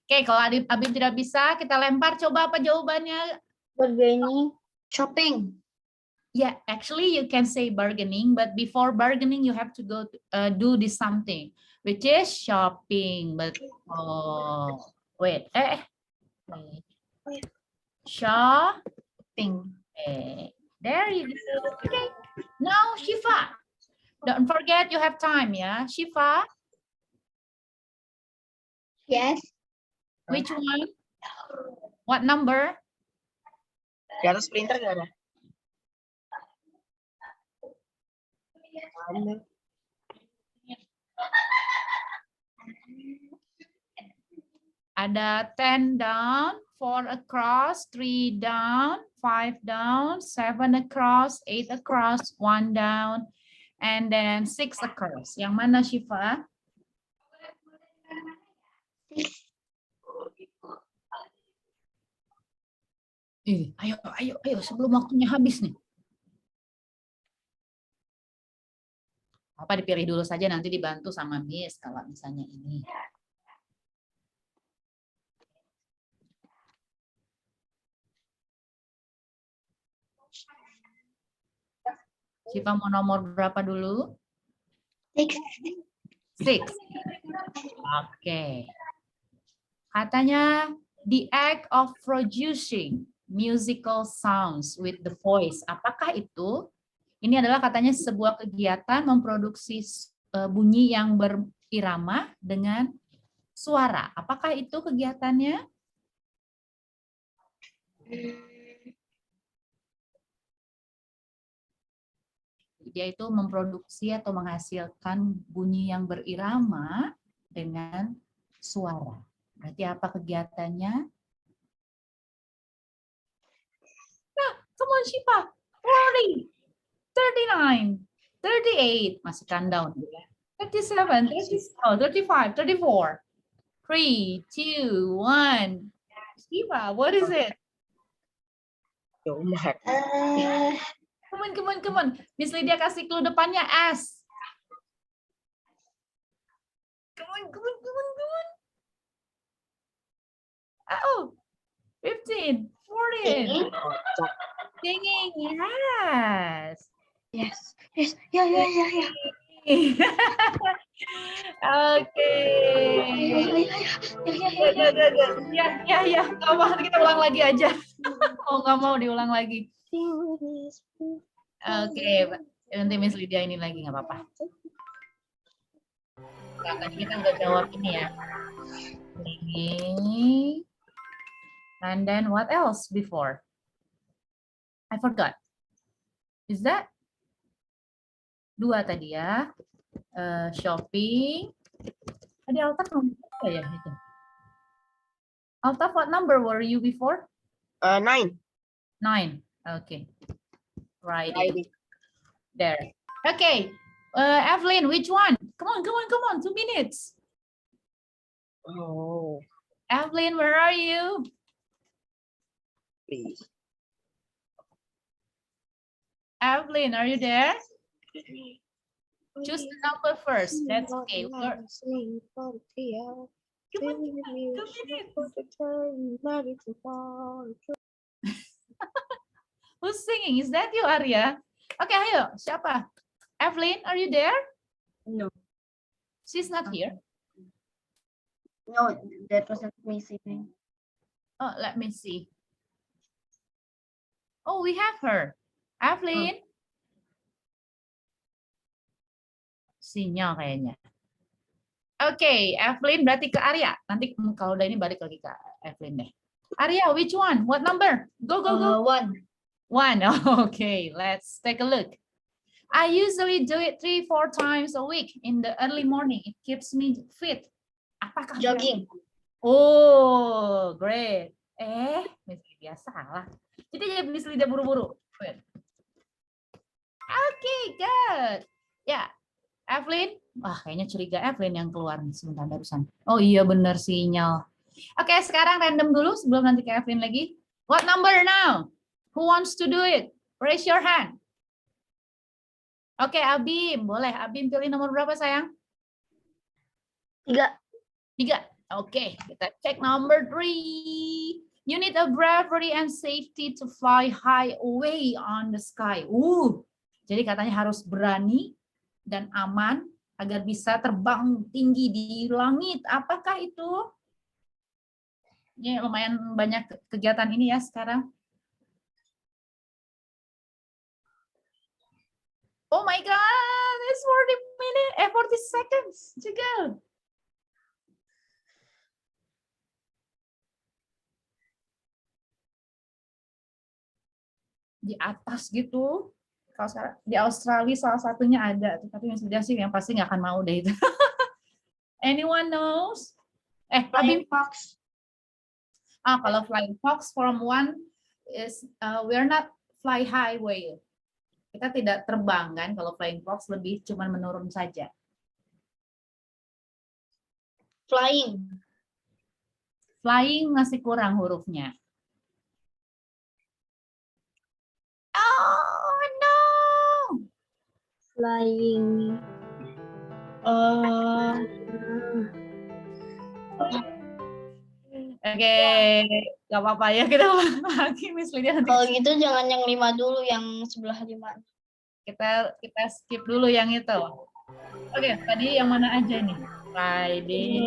Oke, kalau Abim tidak bisa, kita lempar. Coba apa jawabannya? Bargaining. Shopping. Yeah, actually you can say bargaining, but before bargaining you have to go do this something, which is shopping. But wait, shopping. There you go. Okay, now Shiva, Don't forget you have time ya. Shiva, Yes. which one? What number? Di atas printer nggak ada? Ada. Ada 10 down, 4 across, 3 down, 5 down, 7 across, 8 across, 1 down, and then 6 across. Yang mana Shiva? Ayo sebelum waktunya habis nih. Apa dipilih dulu saja nanti dibantu sama Miss kalau misalnya ini. Shiva mau nomor berapa dulu? 6. Oke. Katanya the act of producing musical sounds with the voice. Apakah itu? Ini adalah katanya sebuah kegiatan memproduksi bunyi yang berirama dengan suara. Apakah itu kegiatannya? Dia itu memproduksi atau menghasilkan bunyi yang berirama dengan suara. Berarti apa kegiatannya? Nah, come on Shiva. 40, 39, 38. Masih countdown. 37, 35, 34. 3, 2, 1. Shiva, what is it? Yomat. Come on. Miss Lydia kasih clue depannya S. Come on. Oh, 15, 14. Singing, yes. Yes. Ya. Oke. Ya. Nggak apa, kita ulang lagi aja. Oh, nggak mau diulang lagi. Oke, nanti Miss Lydia ini lagi nggak apa-apa. Nah, tadi kita udah jawab ini ya. Ini. And then what else before? I forgot. Is that? 2 tadi ya. Shopping. Tadi Altaf nomor ya itu. Altaf, what number were you before? 9. 9. Okay. Right. Riding. There. Okay. Evelyn, which one? Come on. 2 minutes. Oh, Evelyn, where are you? please. Evelyn, are you there? Choose the number first. That's okay. Come on, 2 minutes. Who's singing? Is that you, Arya? Okay, ayo. Siapa? Evelyn, are you there? No. She's not here. No, that wasn't me singing. Oh, let me see. Oh, we have her. Evelyn. Sinyal kayaknya. Oke, Evelyn berarti ke Arya. Nanti kalau udah ini balik lagi ke Evelyn deh. Arya, which one? What number? Go. 1. 1. Okay, let's take a look. I usually do it 3-4 times a week in the early morning. It keeps me fit. Apakah Jogging. Oh, great. Miss Lydia salah. Jadi Miss Lydia buru-buru. Okay, good. Ya, Evelyn. Wah, kayaknya curiga Evelyn yang keluar nih sebentar barusan. Oh iya, benar sinyal. Oke, sekarang random dulu sebelum nanti ke Evelyn lagi. What number now? Who wants to do it? Raise your hand. Oke, Abim. Boleh. Abim pilih nomor berapa, sayang? 3. 3. Oke, kita cek number 3. You need a bravery and safety to fly high away on the sky. Jadi katanya harus berani dan aman agar bisa terbang tinggi di langit. Apakah itu? Ini lumayan banyak kegiatan ini ya sekarang. Oh my God, minutes, 40 seconds to go. Di atas gitu. Kalau sekarang di Australia salah satunya ada, tapi yang sudah sih yang pasti nggak akan mau deh itu. Anyone knows? Flying Abim, fox. kalau flying fox from one is we're not fly high way. Kita tidak terbang kan, kalau flying fox lebih cuman menurun saja. Flying. Flying masih kurang hurufnya. Oh no. Flying. Oke, nggak apa-apa ya kita ulang lagi Miss Lydia nanti. Kalau gitu jangan yang 5 dulu, yang sebelah 5. Kita skip dulu yang itu. Oke, tadi yang mana aja nih? Friday.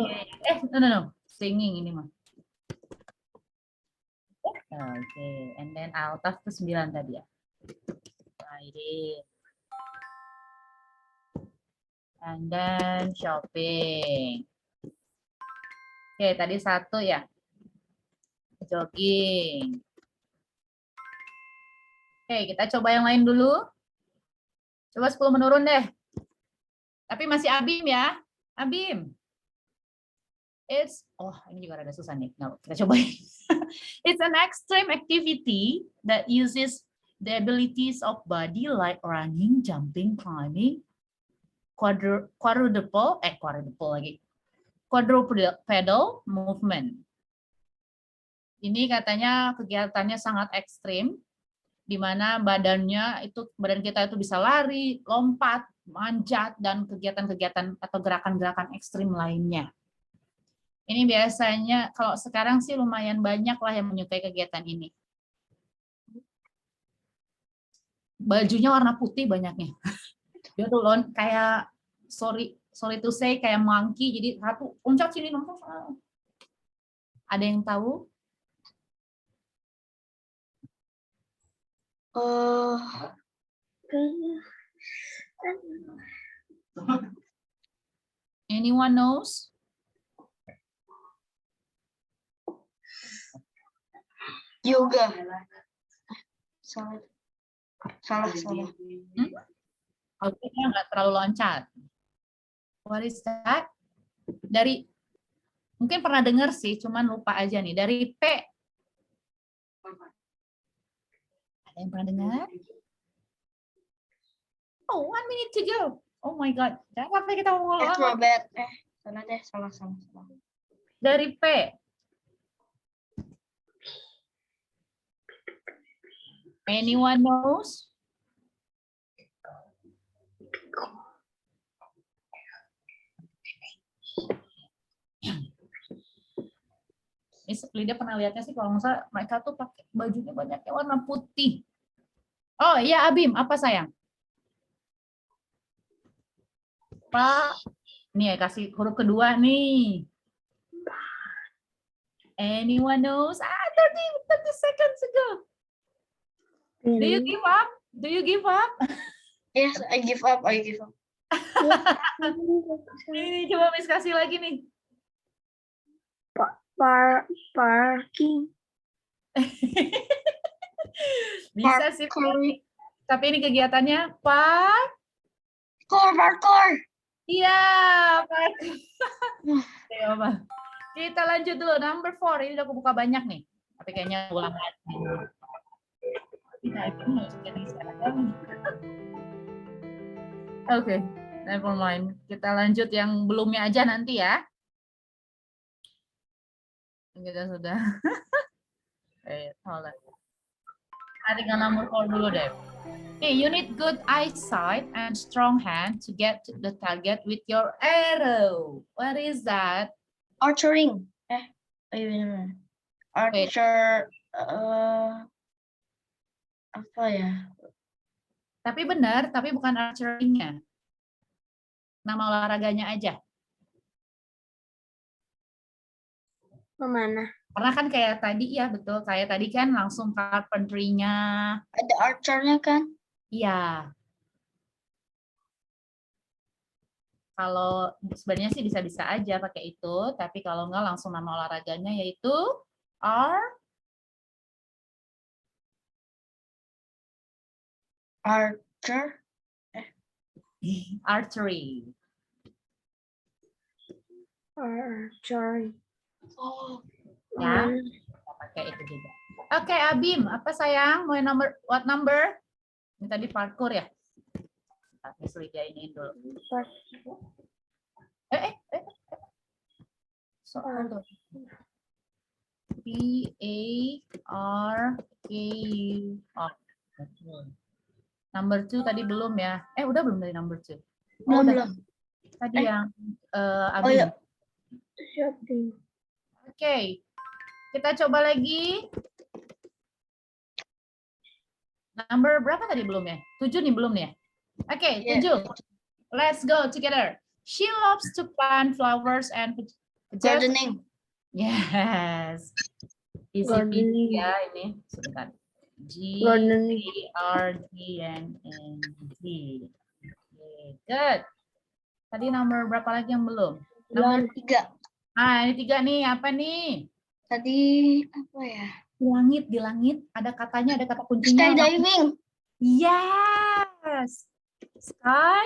No. Singing ini mah. Oke, and then out of ke 9 tadi ya. Friday. And then shopping. Oke, tadi 1 ya. Jogging. Oke, kita coba yang lain dulu. Coba 10 menurun deh. Tapi masih Abim ya. Abim. Ini juga rada susah nih. Nah, kita cobain. It's an extreme activity that uses the abilities of body like running, jumping, climbing, quadrupedal movement. Ini katanya kegiatannya sangat ekstrim, di mana badan kita itu bisa lari, lompat, manjat, dan kegiatan-kegiatan atau gerakan-gerakan ekstrim lainnya. Ini biasanya kalau sekarang sih lumayan banyak lah yang menyukai kegiatan ini. Bajunya warna putih banyaknya. Dia tuh kayak sorry to say kayak monkey, jadi satu loncat sini loncat. Ada yang tahu? Anyone knows? Yoga. Salah. Oke, nggak terlalu loncat. What is that? Mungkin pernah dengar sih, cuman lupa aja nih. Dari P. Ada yang pernah dengar? Oh, 1 minute to go. Oh my God. Jangan sampai kita ngomong lama. Acrobat. Salah deh, salah. Dari P. Anyone knows? Lydia pernah lihatnya sih kalau misalnya mereka tuh pakai bajunya banyaknya warna putih. Oh iya Abim, apa sayang? Pak, nih kasih huruf kedua nih. Anyone knows? 30 seconds ago. Do you give up? Do you give up? Yes, I give up. Ini coba Miss kasih lagi nih. Parking. Bisa sih. Tapi ini kegiatannya Parkour. Iya, parkour. Kita lanjut dulu number 4. Ini udah kebuka banyak nih. Tapi kayaknya ulang lagi. Oke, never mind. Kita lanjut yang belumnya aja nanti ya. Kita sudah. Hold on. Tinggal nomor 4 dulu deh. Okay, you need good eyesight and strong hand to get to the target with your arrow. What is that? Archering. Archer. Apa ya? Tapi benar, tapi bukan archery-nya. Nama olahraganya aja. Kemana? Karena kan kayak tadi, ya betul. Kayak tadi kan langsung carpentry-nya. Ada archernya kan? Iya. Kalau sebenarnya sih bisa-bisa aja pakai itu, tapi kalau enggak langsung nama olahraganya yaitu Archer. archery. Archery. Oh. Ya, kita pakai itu juga. Oke, Abim, apa sayang? Mau nomor what number? Ini tadi parkour ya? Miss Lydia ini dulu. So, hold on. P-A-R-K-U-R. Number 2 tadi belum ya? Udah belum dari number 2? Belum, udah. belum. Tadi yang Oh Abim. iya. Oke, kita coba lagi. Number berapa tadi belum ya? 7 nih belum nih ya? Oke, 7. Let's go together. She loves to plant flowers and Gardening. Yes. Easy peasy ya ini. Sebentar. G-A-R-D-N-N-G. Okay, good. Tadi nomor berapa lagi yang belum? Nomor 3. Ini 3 nih. Apa nih? Tadi apa ya? Di langit ada katanya, ada kata kuncinya. Skydiving. Yes. Sky.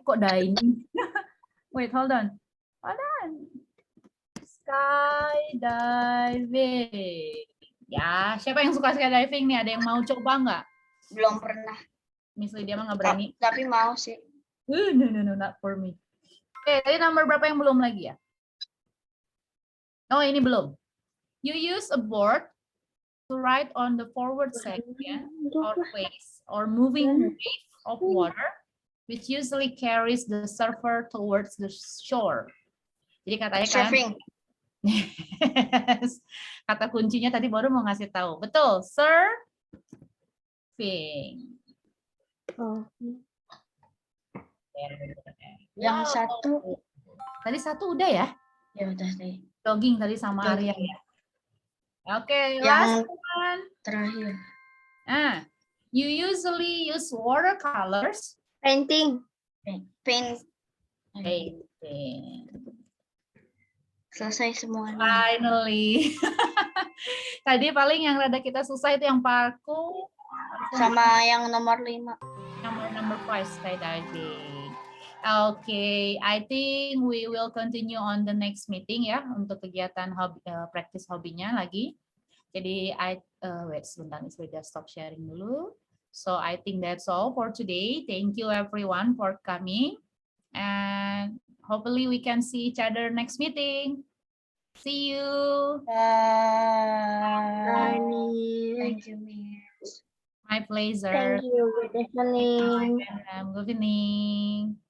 Kok diving? Wait, hold on. Skydiving. Ya, siapa yang suka skydiving nih? Ada yang mau coba nggak? Belum pernah. Miss Lydia mah nggak berani. Tapi mau sih. No, not for me. Oke, tadi nomor berapa yang belum lagi ya? Oh, ini belum. You use a board to ride on the forward section or waves or moving wave of water, which usually carries the surfer towards the shore. Jadi katanya kan, kata kuncinya tadi baru mau ngasih tahu. Betul, surfing. Yang satu. Tadi 1 udah ya? Ya udah deh. Jogging tadi sama Arya ya. Oke, Yang last one. terakhir. You usually use watercolors. Painting. Painting. Selesai semuanya. Finally. Tadi paling yang rada kita susah itu yang parkour. Sama yang nomor 5. Number 5 skydiving. Okay, I think we will continue on the next meeting ya untuk kegiatan practice hobinya lagi. Jadi wait sebentar, sudah stop sharing dulu. So I think that's all for today. Thank you everyone for coming, and hopefully we can see each other next meeting. See you. Bye. Thank you, Miss. My pleasure. you. Good evening. Good evening.